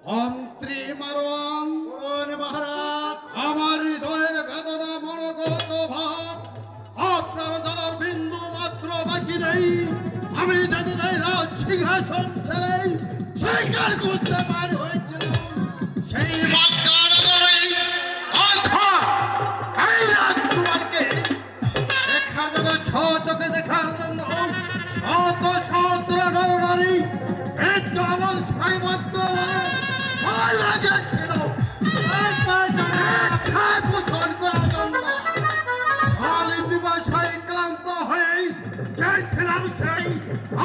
মন্ত্রী মারোয়ান মহারাজ, আমার হৃদয়ের বেদনা মনোগত ভাব আপনার জানার বিন্দু মাত্র বাকি নেই। আমি যেদিন এই রাজ সিংহাসন ছেড়ে স্বীকার করতে পার হয়েছিলাম, সেই রাজকুমারকে দেখার জন্য চোখে দেখার জন্য শত সহস্র নরনারী আমল সারিবদ্ধ লাগেছিল পোষণ করার জন্য। বিবাসায় ক্লান্ত হয়ে গেছিলাম সেই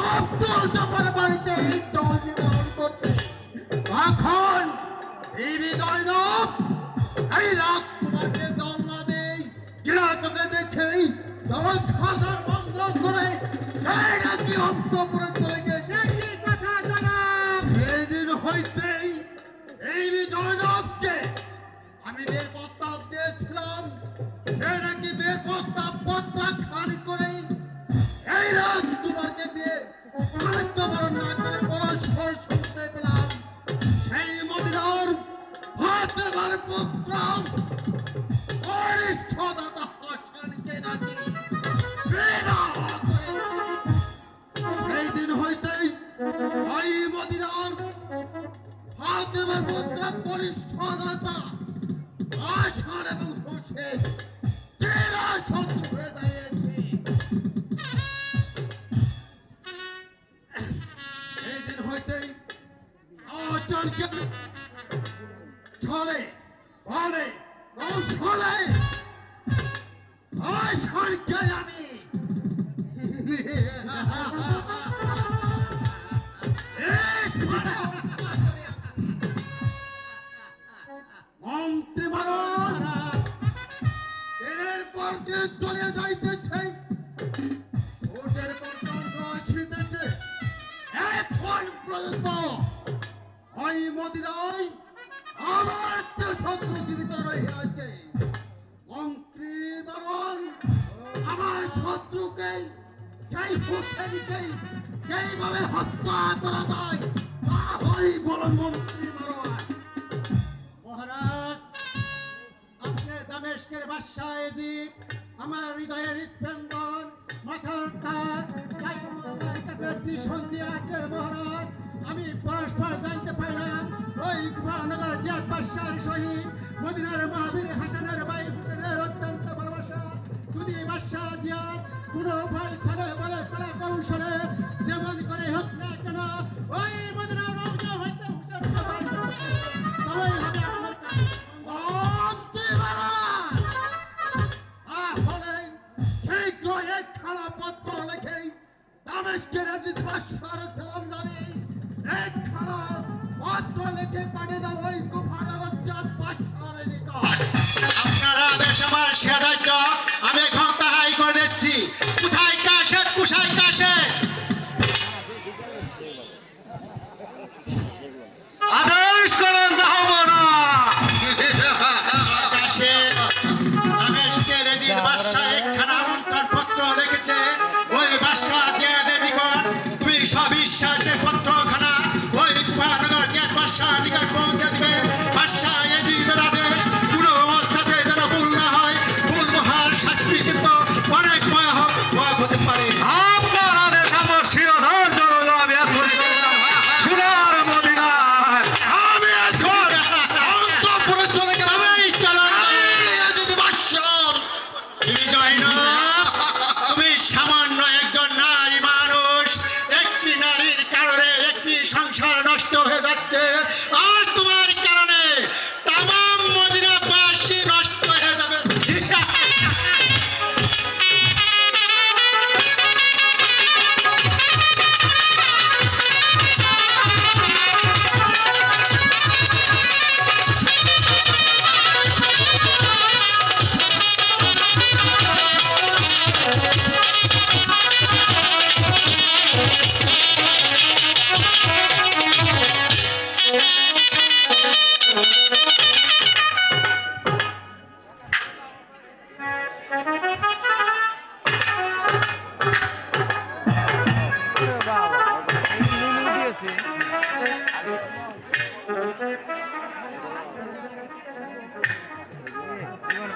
আব্দুল জব্বার বাড়িতে জীবন করতে। এখন বিবি জয়নব এই রাজকুমারকে জল না দেই ঘৃণা চোখে দেখেই দরজা বন্ধ করে সেই নাকি অন্তঃপুরে চলে গেছে। সেদিন হইতেই এই জয়নবকে আমি বিয়ের প্রস্তাব দিয়েছিলাম, সে নাকি বিয়ের প্রস্তাব প্রত্যাখ্যান করে এই রাজকুমারকে বিয়ে আত্মবরণ না করে পরস্পর শুনতে পেলাম সেই মদিনার ফাতেমার পুত্র কনিষ্ঠ দাদা হাসানকে নাকি সেই দিন হইতেই ওই মদিনার ফাতেমার পুত্র কনিষ্ঠ দাদা হাসান এবং হোসেন চেরা শত্রু হয়ে দাঁড়িয়েছে। সেই দিন হইতেই আচরণকে ছলে বলে কৌশলে হাসানকে আমি মন্ত্রী মহারাজ এর পর যে চলে যাইতেছে ওদের পর্যন্ত আসিতেছে এখন পর্যন্ত ওই মদিনায় আমার শত্রু জীবিত রহিয়াছে। মন্ত্রী বরণ আমার শত্রুকে সেই হোসেনকে এইভাবে হত্যা করা যায় তাই বলুন মন্ত্রী বরণ। মহারাজ, আপনি দামেস্কের বাদশাহ এজিদ, আমার হৃদয়ের স্পন্দন, মাথার তাজ, কাছে একটি সন্ধি আছে মহারাজ। আমি পরস্পর জানতে পারলাম ওই মহানগর জিয়াদ বাদশার সহিত মদিনার মহাবীর হাসানের ভাই হোসেনের অত্যন্ত ভালোবাসা। যদি বাদশাহ জিয়াদ কোনো ভয় ছাড়ে বলে কলা কৌশলে যেমন করে হোক না কেন ওই মদিনার রওজা হইতে হোসেন সবাই হবে আমার মন্ত্রী বরণ তাহলে শীঘ্র একখানা পত্র লিখে দামেস্কের এজিদ বাদশার সালাম জানিয়ে একখানা পত্র লিখে পাঠিয়ে দাও ওই কুফানগর জিয়াদ বাদশার নিকট। আপনার আদেশ আমার সে দায়িত্ব, আমি এখন তাহাই করে দিচ্ছি। কোথায় কাশেদ, কুশায় কাশেদ? আদেশ করেন জাহাপনা। কাশেদ, দামেস্কের এজিদ বাদশাহ একখানা আমন্ত্রণ পত্র লিখেছে ওই বাদশাহ জিয়াদের নিকট। তুমি সবিশ্বাসে পত্রখানা ওই কুফানগর জিয়াদ বাদশাহ নিকট পৌঁছে দিবে। বাদশাহ এজিদের আদেশ কোনো অবস্থাতে যেন ভুল না হয়। ভুল মহার শাস্তি কিন্তু অনেক ভয়াবহ হতে পারে। আপনার আদেশ আমার শিরোধার্য রইল। আমি এখন সোনার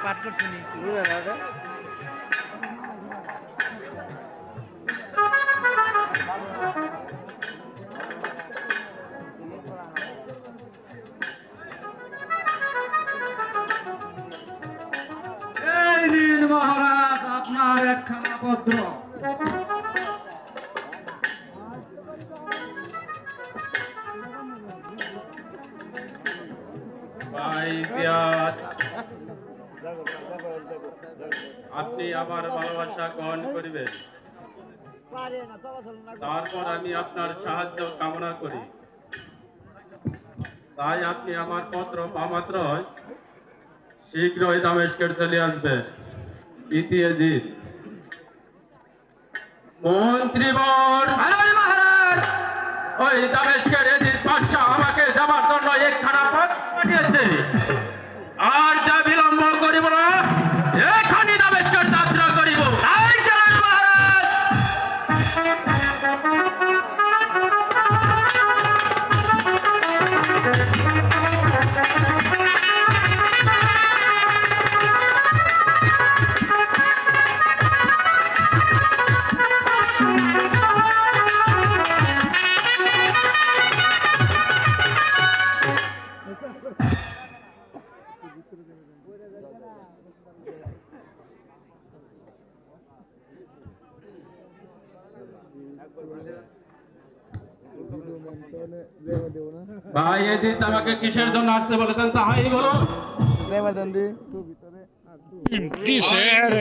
পাঠ করছি নি এই নিন মহারাজ আপনার একখানা পত্র। ভাই পিয়ার, আপনি আমার ভালোবাসা গ্রহণ করিবেন, তারপর আমি আপনার সাহায্য কামনা করি। তাই আপনি আমার পত্র পামাত্র শীঘ্রই দামেস্কের চলে আসবে। ইতিহাজিৎ মন্ত্রীবর, মহারাজ, ওই দামেস্কের এজিদ বাদশাহ আমাকে যাবার জন্য একখানা পত্র পাঠিয়েছে। আর যা বিলম্ব করিব না, এখনই দামেস্কের যাত্রা করিব। তাই চলেন মহারাজ। ভাই এজিদ আমাকে কিসের জন্য আসতে বলেছেন তাহাই বলো। কিসের